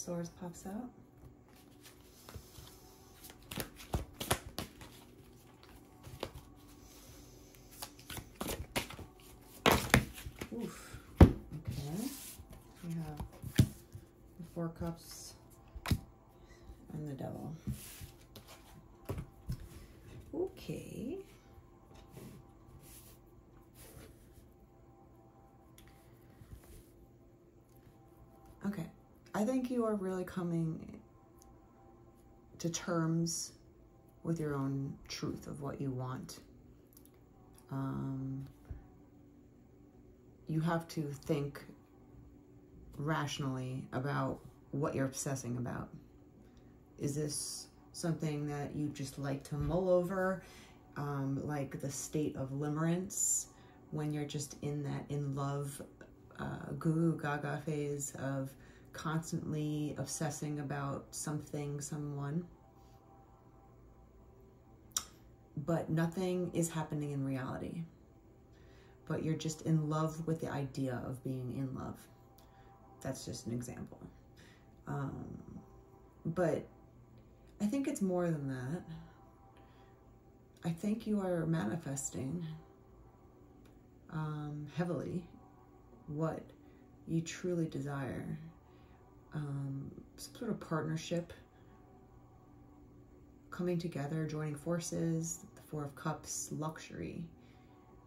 Swords pops out. Oof. Okay. We have the Four Cups and the Devil. Okay. Okay. I think you are really coming to terms with your own truth of what you want. You have to think rationally about what you're obsessing about. Is this something that you just like to mull over, like the state of limerence, when you're just in that in love, goo gaga phase of constantly obsessing about something, someone, but nothing is happening in reality, but you're just in love with the idea of being in love. That's just an example. But I think it's more than that. I think you are manifesting heavily what you truly desire. Some sort of partnership, coming together, joining forces, the Four of Cups, luxury.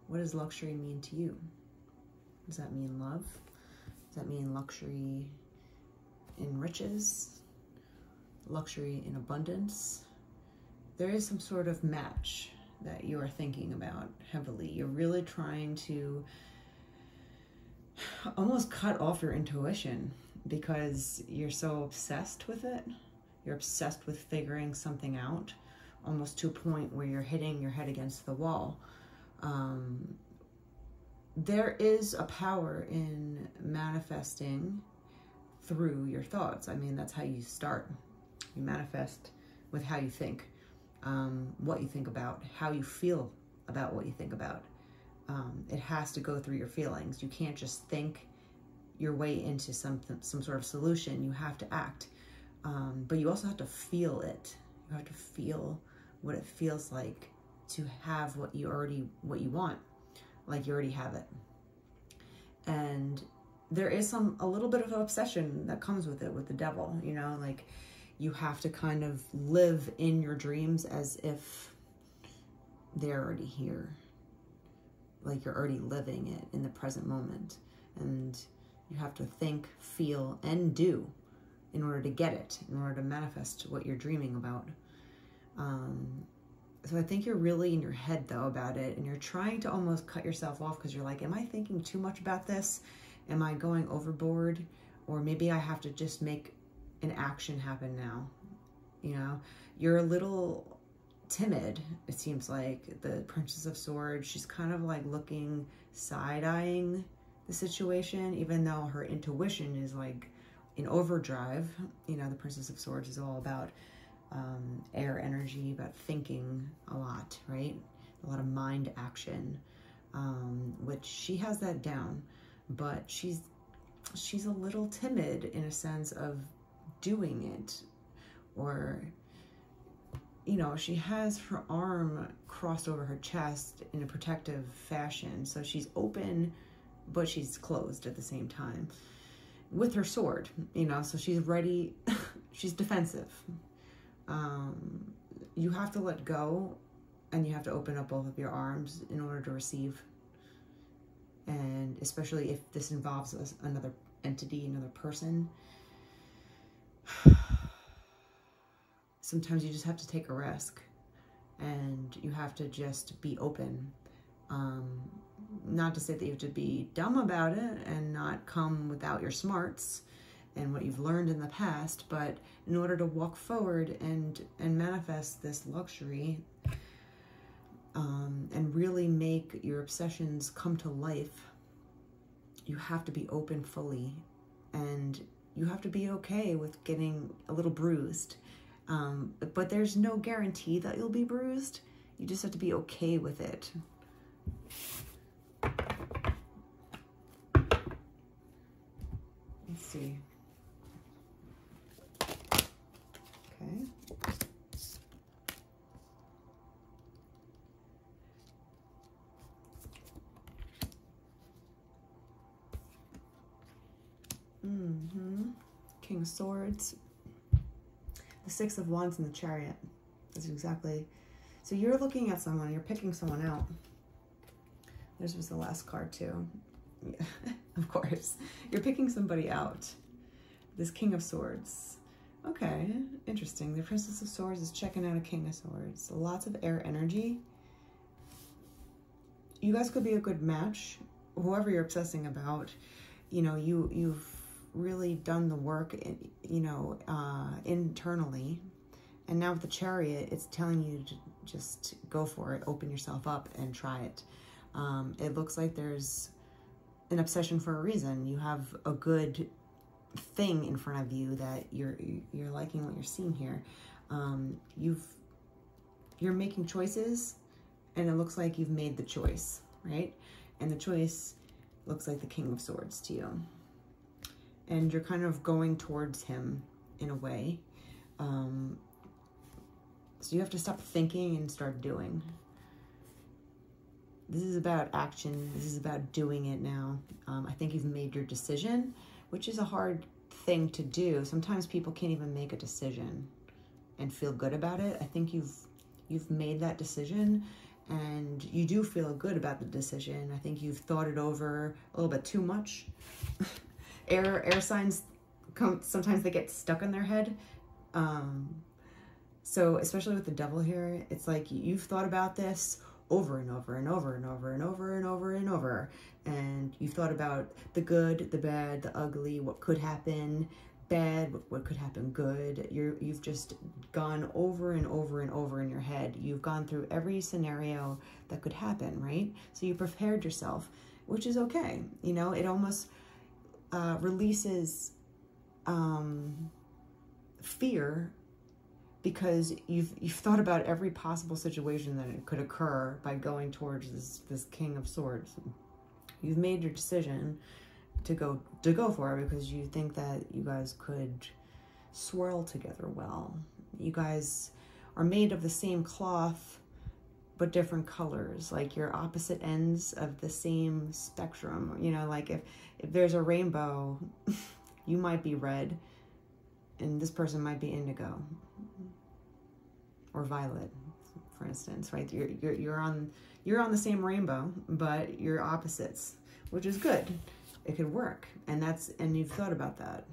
What does luxury mean to you? Does that mean love? Does that mean luxury in riches? Luxury in abundance? There is some sort of match that you are thinking about heavily. You're really trying to almost cut off your intuition because you're so obsessed with it. You're obsessed with figuring something out, almost to a point where you're hitting your head against the wall. There is a power in manifesting through your thoughts. I mean, that's how you start. You manifest with how you think, what you think about, how you feel about what you think about. It has to go through your feelings. You can't just think your way into some sort of solution. You have to act. But you also have to feel it. You have to feel what it feels like to have what you want, like you already have it. And there is a little bit of an obsession that comes with it, with the Devil, you know, like you have to kind of live in your dreams as if they're already here. Like you're already living it in the present moment. And you have to think, feel, and do in order to get it, in order to manifest what you're dreaming about. So I think you're really in your head though about it, and you're trying to almost cut yourself off because you're like, am I thinking too much about this? Am I going overboard? Or maybe I have to just make an action happen now. You know, you're a little timid, it seems like. The Princess of Swords, she's kind of like looking, side-eyeing the situation, even though her intuition is like in overdrive. You know, the Princess of Swords is all about air energy, about thinking a lot, right? A lot of mind action, which she has that down, but she's a little timid in a sense of doing it. Or, you know, she has her arm crossed over her chest in a protective fashion, so she's open but she's closed at the same time with her sword, you know, so she's ready. She's defensive. You have to let go, and you have to open up both of your arms in order to receive. And especially if this involves another entity, another person, sometimes you just have to take a risk, and you have to just be open. Not to say that you have to be dumb about it and not come without your smarts and what you've learned in the past, but in order to walk forward and manifest this luxury, and really make your obsessions come to life, you have to be open fully, and you have to be okay with getting a little bruised. But there's no guarantee that you'll be bruised. You just have to be okay with it. Let's see. Okay. King of Swords. The Six of Wands and the Chariot. That's exactly. So you're looking at someone, you're picking someone out. This was the last card too. Yeah, of course. You're picking somebody out. This King of Swords. Okay, interesting. The Princess of Swords is checking out a King of Swords. Lots of air energy. You guys could be a good match. Whoever you're obsessing about, you know, you've really done the work, you know, internally. And now with the Chariot, it's telling you to just go for it, open yourself up and try it. It looks like there's an obsession for a reason. You have a good thing in front of you that you're liking what you're seeing here. You're making choices, and it looks like you've made the choice, right? And the choice looks like the King of Swords to you. And you're kind of going towards him in a way. So you have to stop thinking and start doing. This is about action. This is about doing it now. I think you've made your decision, which is a hard thing to do. Sometimes people can't even make a decision and feel good about it. I think you've made that decision, and you do feel good about the decision. I think you've thought it over a little bit too much. Air signs sometimes they get stuck in their head. So especially with the Devil here, it's like you've thought about this over and over and over and over and over and over and over. And you've thought about the good, the bad, the ugly, what could happen bad, what could happen good. You've just gone over and over and over in your head. You've gone through every scenario that could happen, right? So you prepared yourself, which is okay. You know, it almost releases fear, because you've thought about every possible situation that it could occur by going towards this King of Swords. You've made your decision to go for it because you think that you guys could swirl together well. You guys are made of the same cloth but different colors, like you're opposite ends of the same spectrum. You know, like if there's a rainbow, you might be red and this person might be indigo or violet, for instance, right? You're on the same rainbow, but you're opposites, which is good. It could work, and you've thought about that.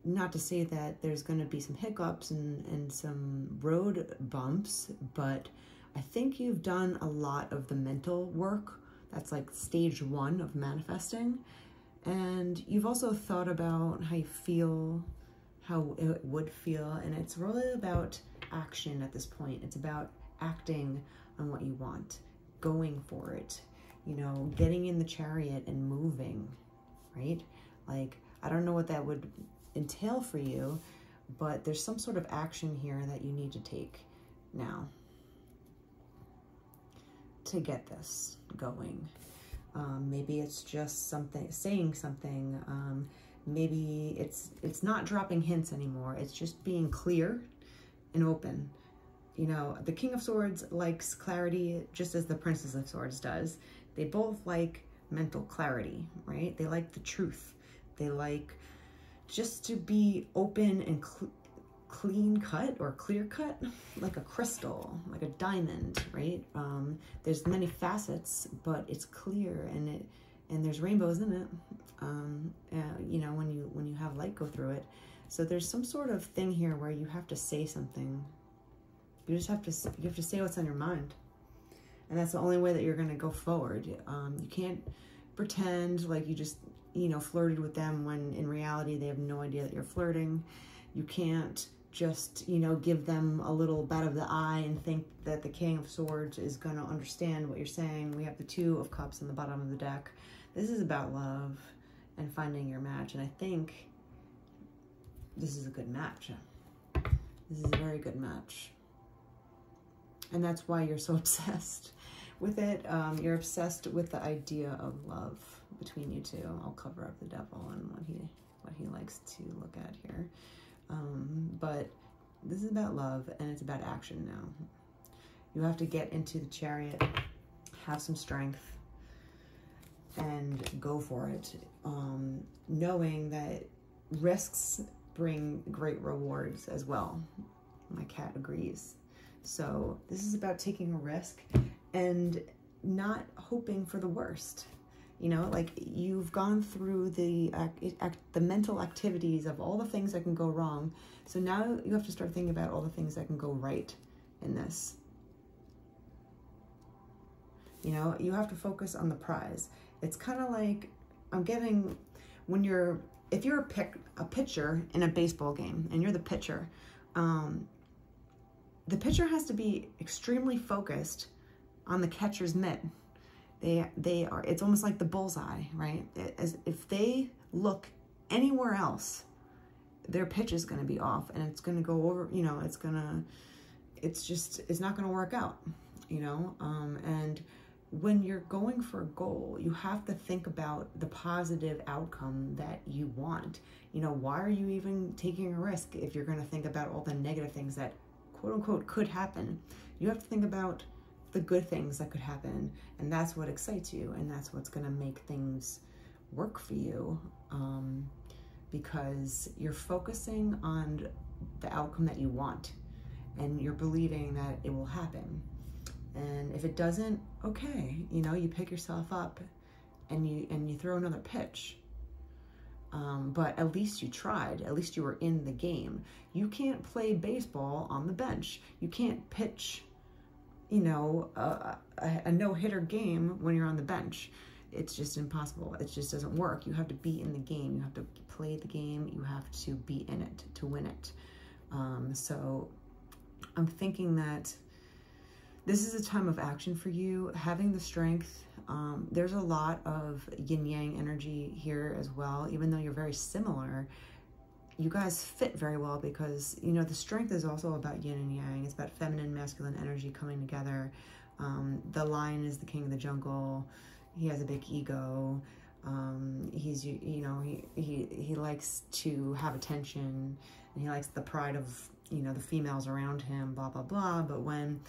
Not to say that there's going to be some hiccups and some road bumps, but I think you've done a lot of the mental work. That's like stage 1 of manifesting. And you've also thought about how you feel, how it would feel, and it's really about action at this point. It's about acting on what you want, going for it, you know, getting in the Chariot and moving, right? Like, I don't know what that would entail for you, but there's some sort of action here that you need to take now to get this going. Maybe it's just saying something. Maybe it's not dropping hints anymore. It's just being clear and open. You know, the King of Swords likes clarity just as the Princess of Swords does. They both like mental clarity, right? They like the truth. They like just to be open and clean cut or clear cut, like a crystal, like a diamond, right? There's many facets, but it's clear, and there's rainbows in it. You know, when you have light go through it. So there's some sort of thing here where you have to say something. You have to say what's on your mind, and that's the only way that you're going to go forward. You can't pretend like you just, you know, flirted with them when in reality they have no idea that you're flirting. You can't just, you know, give them a little bat of the eye and think that the King of Swords is going to understand what you're saying. We have the Two of Cups on the bottom of the deck. This is about love and finding your match, and I think this is a good match. This is a very good match. And that's why you're so obsessed with it. You're obsessed with the idea of love between you two. I'll cover up the Devil and what he likes to look at here. But this is about love, and it's about action now. You have to get into the chariot, have some strength, and go for it, knowing that risks bring great rewards as well. My cat agrees. So this is about taking a risk and not hoping for the worst. You know, like, you've gone through the mental activities of all the things that can go wrong. So now you have to start thinking about all the things that can go right in this. You know, you have to focus on the prize. It's kind of like, if you're a pitcher in a baseball game and you're the pitcher has to be extremely focused on the catcher's mitt. It's almost like the bullseye, right? If they look anywhere else, their pitch is going to be off, and it's going to go over, you know, it's not going to work out, you know? And when you're going for a goal, you have to think about the positive outcome that you want. You know, why are you even taking a risk if you're going to think about all the negative things that, quote unquote, could happen? You have to think about the good things that could happen, and that's what excites you, and that's what's going to make things work for you, because you're focusing on the outcome that you want, and you're believing that it will happen. And if it doesn't, okay, you know, you pick yourself up and you throw another pitch. But at least you tried. At least you were in the game. You can't play baseball on the bench. You can't pitch, you know, a no-hitter game when you're on the bench. It's just impossible. It just doesn't work. You have to be in the game. You have to play the game. You have to be in it to win it. So I'm thinking that this is a time of action for you, having the strength. There's a lot of yin-yang energy here as well. Even though you're very similar, you guys fit very well because, you know, the strength is also about yin and yang. It's about feminine, masculine energy coming together. The lion is the king of the jungle. He has a big ego. He's, you know, he likes to have attention, and he likes the pride of, you know, the females around him, blah, blah, blah. But when,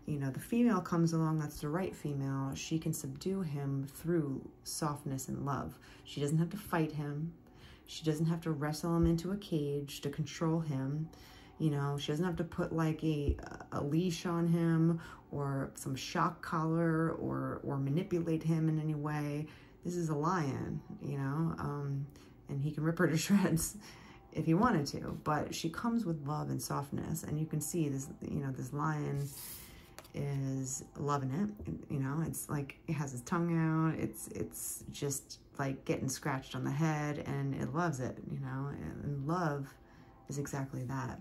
you know, the female comes along, that's the right female, she can subdue him through softness and love. She doesn't have to fight him. She doesn't have to wrestle him into a cage to control him. You know, she doesn't have to put like a leash on him or some shock collar or manipulate him in any way. This is a lion, you know, and he can rip her to shreds if he wanted to. But she comes with love and softness, and you can see this, you know, this lion is loving it. You know, it's like it has its tongue out. It's just like getting scratched on the head, and it loves it, you know. And love is exactly that.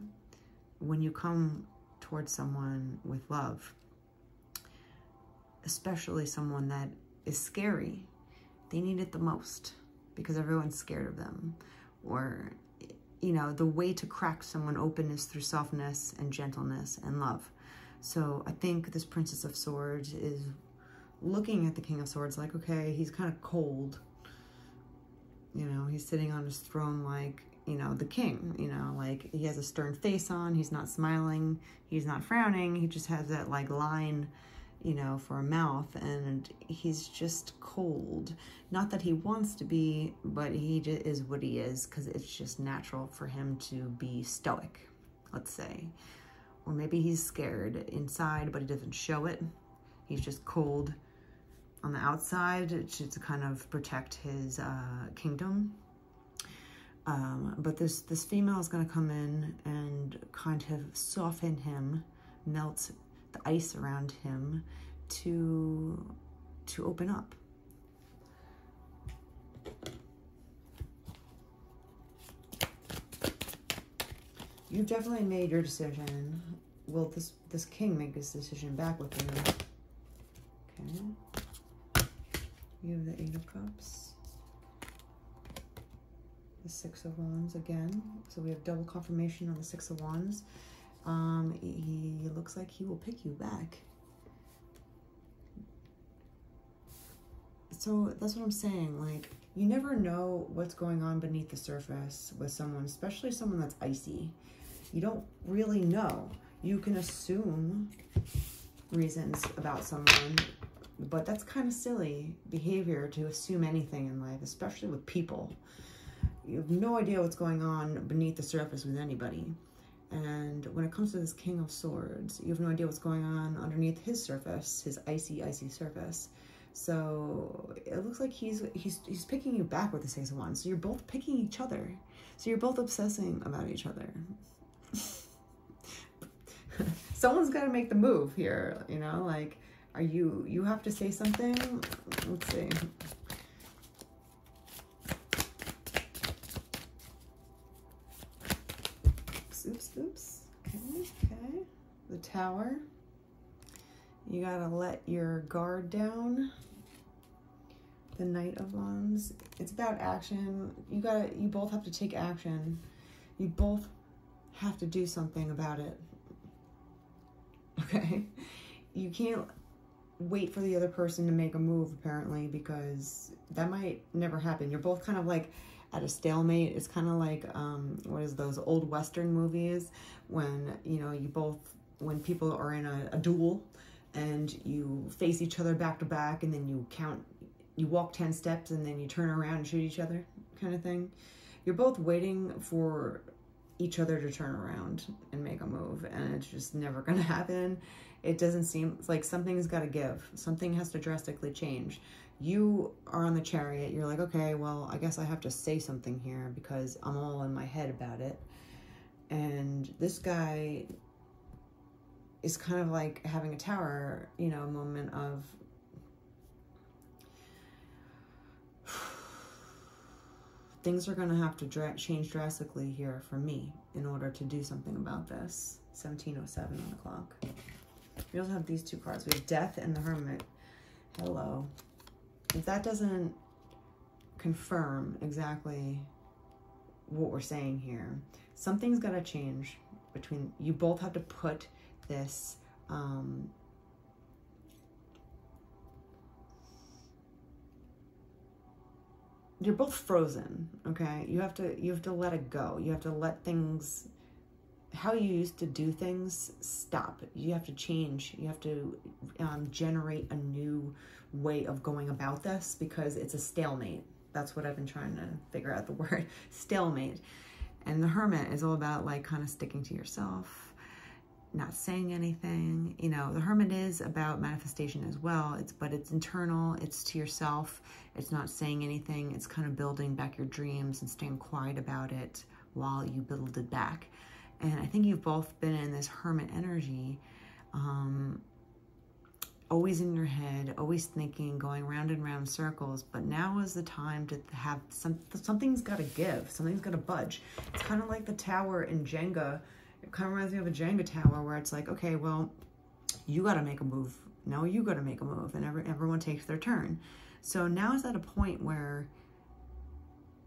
When you come towards someone with love, especially someone that is scary, they need it the most because everyone's scared of them. Or, you know, the way to crack someone open is through softness and gentleness and love. So I think this Princess of Swords is looking at the King of Swords like, okay, he's kind of cold. You know, he's sitting on his throne like, you know, the king, you know, like he has a stern face on. He's not smiling. He's not frowning. He just has that like line, you know, for a mouth, and he's just cold. Not that he wants to be, but he just is what he is because it's just natural for him to be stoic, let's say. Or maybe he's scared inside, but he doesn't show it. He's just cold on the outside to kind of protect his kingdom. But this female is going to come in and kind of soften him, melt the ice around him to open up. You've definitely made your decision. Will this king make his decision back with you? Okay. You have the Eight of Cups. The Six of Wands again. So we have double confirmation on the Six of Wands. He looks like he will pick you back. So that's what I'm saying. Like, you never know what's going on beneath the surface with someone, especially someone that's icy. You don't really know. You can assume reasons about someone, but that's kind of silly behavior to assume anything in life, especially with people. You have no idea what's going on beneath the surface with anybody. And when it comes to this King of Swords, you have no idea what's going on underneath his surface, his icy, icy surface. So it looks like he's picking you back with the Six of Wands. So you're both picking each other. So you're both obsessing about each other. Someone's got to make the move here, you know, like, you have to say something. Let's see. Oops. Okay. The Tower. You gotta let your guard down. The Knight of Wands. It's about action. You both have to take action. You both have to do something about it. Okay? You can't wait for the other person to make a move, apparently, because that might never happen. You're both kind of like at a stalemate. It's kind of like, what is those old Western movies when, you know, when people are in a duel and you face each other back to back, and then you walk 10 steps and then you turn around and shoot each other, kind of thing. You're both waiting for each other to turn around and make a move, and it's just never gonna happen. It doesn't seem like something's got to give. Something has to drastically change. You are on the Chariot. You're like, okay, well, I guess I have to say something here because I'm all in my head about it. And this guy is kind of like having a Tower, you know, moment of things are going to have to change drastically here for me in order to do something about this. 17:07 on the clock. We also have these two cards. We have Death and the Hermit. Hello. If that doesn't confirm exactly what we're saying here, something's got to change between you. Both have to put this you're both frozen, okay? You have to let it go. You have to let things, how you used to do things, stop. You have to change. You have to generate a new way of going about this because it's a stalemate. That's what I've been trying to figure out, the word stalemate. And the Hermit is all about like kind of sticking to yourself, not saying anything. You know, the Hermit is about manifestation as well. But it's internal, it's to yourself. It's not saying anything. It's kind of building back your dreams and staying quiet about it while you build it back. And I think you've both been in this Hermit energy, always in your head, always thinking, going round and round circles. But now is the time to have something's got to give. Something's got to budge. It's kind of like the tower in Jenga. It kind of reminds me of a Jenga tower where it's like, okay, well, you got to make a move. No, you got to make a move. And everyone takes their turn. So now is at a point where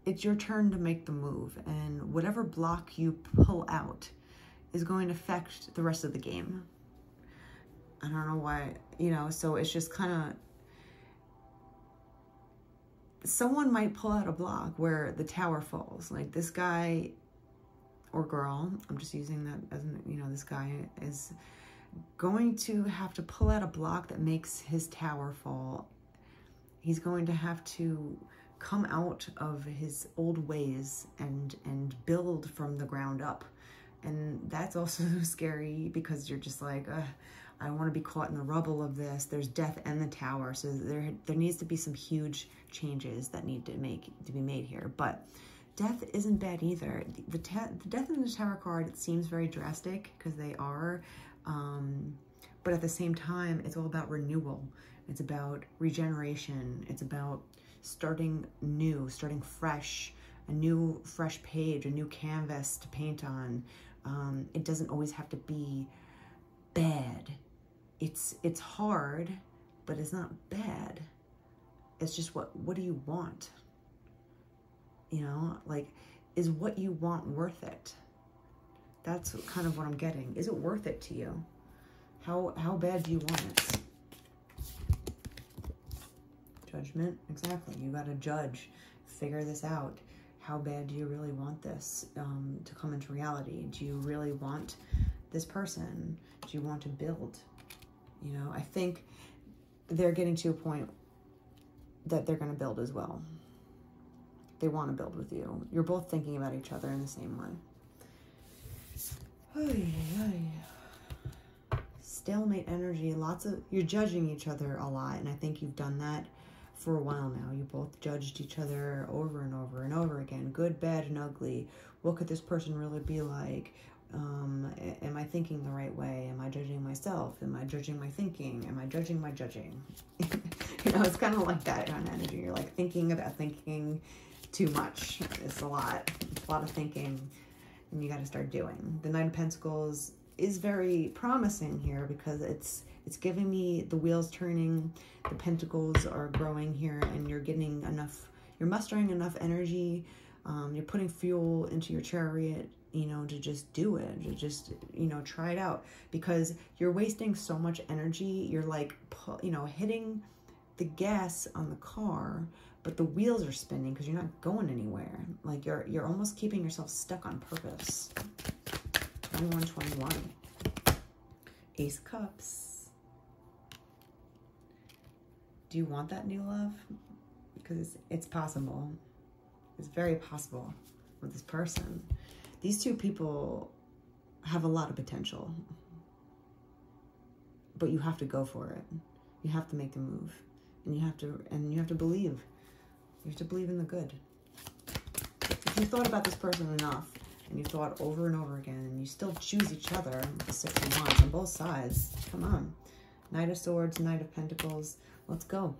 it's your turn to make the move. And whatever block you pull out is going to affect the rest of the game. I don't know why, you know, so it's just kind of, someone might pull out a block where the tower falls. Like this guy or girl, I'm just using that as, you know, this guy is going to have to pull out a block that makes his tower fall. He's going to have to come out of his old ways and build from the ground up. And that's also scary because you're just like, I don't want to be caught in the rubble of this. There's Death and the Tower. So there needs to be some huge changes that need to be made here. But Death isn't bad either. The Death and the Tower card, it seems very drastic because they are. But at the same time, it's all about renewal. It's about regeneration. It's about starting new, starting fresh, a new fresh page, a new canvas to paint on. It doesn't always have to be bad. It's hard, but it's not bad. It's just what do you want? You know, like, is what you want worth it? That's kind of what I'm getting. Is it worth it to you? How bad do you want it? Judgment, exactly. You got to judge, figure this out. How bad do you really want this to come into reality? Do you really want this person? Do you want to build? You know, I think they're getting to a point that they're going to build as well. They want to build with you. You're both thinking about each other in the same way. Stalemate energy, you're judging each other a lot, and I think you've done that for a while now. You both judged each other over and over and over again, good, bad, and ugly. What could this person really be like? Am I thinking the right way? Am I judging myself? Am I judging my thinking? Am I judging my judging? You know, it's kind of like that kind of energy. You're like thinking about thinking too much. It's a lot. It's a lot of thinking, and you got to start doing. The Knight of Pentacles is very promising here because it's giving me the wheels turning, the pentacles are growing here, and you're getting enough, you're mustering enough energy, you're putting fuel into your chariot, you know, to just do it, to just, you know, try it out, because you're wasting so much energy. You're like, you know, hitting the gas on the car, but the wheels are spinning because you're not going anywhere. Like you're almost keeping yourself stuck on purpose. 21. Ace of Cups. Do you want that new love? Because it's possible. It's very possible with this person. These two people have a lot of potential, but you have to go for it. You have to make the move, and you have to believe. You have to believe in the good. If you thought about this person enough, and you thought over and over again, and you still choose each other, the 6 of Wands on both sides, come on. Knight of Swords, Knight of Pentacles, let's go.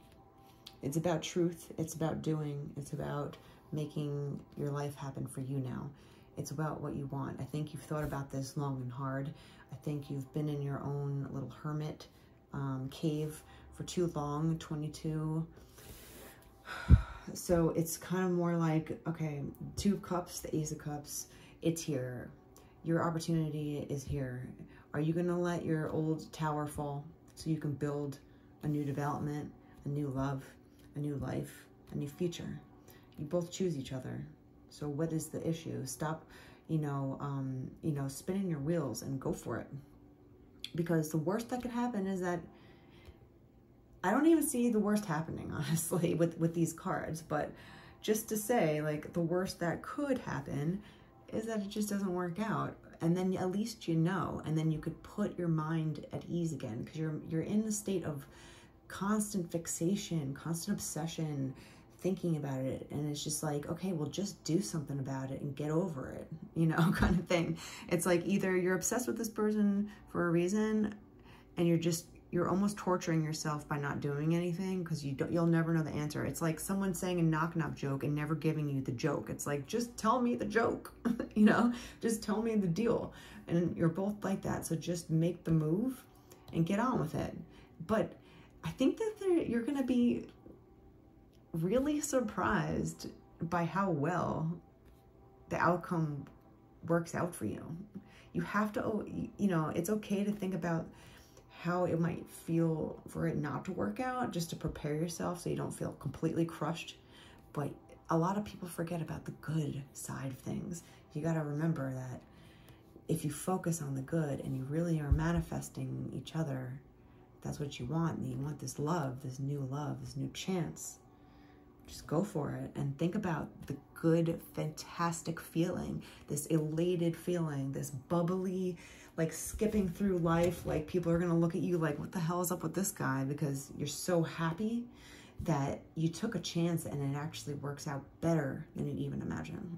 It's about truth, it's about doing, it's about making your life happen for you now. It's about what you want. I think you've thought about this long and hard. I think you've been in your own little hermit cave for too long, 22. So it's kind of more like, okay, 2 of Cups, the Ace of Cups, it's here. Your opportunity is here. Are you going to let your old tower fall so you can build a new development, a new love, a new life, a new future? You both choose each other. So what is the issue? Stop, spinning your wheels and go for it. Because the worst that could happen is that, I don't even see the worst happening, honestly, with these cards. But just to say, like, the worst that could happen is that it just doesn't work out. And then at least you know, and then you could put your mind at ease again, because you're in a state of constant fixation, constant obsession, thinking about it, and it's just like, okay, well, just do something about it and get over it, you know, kind of thing. It's like either you're obsessed with this person for a reason, and you're almost torturing yourself by not doing anything, because you'll never know the answer. It's like someone saying a knock-knock joke and never giving you the joke. It's like, just tell me the joke, you know, just tell me the deal. And you're both like that, so just make the move and get on with it. But I think that you're gonna be really surprised by how well the outcome works out for you. You have to, you know, it's okay to think about how it might feel for it not to work out, just to prepare yourself so you don't feel completely crushed. But a lot of people forget about the good side of things. You got to remember that if you focus on the good and you really are manifesting each other, that's what you want. And you want this love, this new chance. Just go for it and think about the good, fantastic feeling, this elated feeling, this bubbly, like skipping through life. Like people are going to look at you like, what the hell is up with this guy? Because you're so happy that you took a chance and it actually works out better than you even imagined.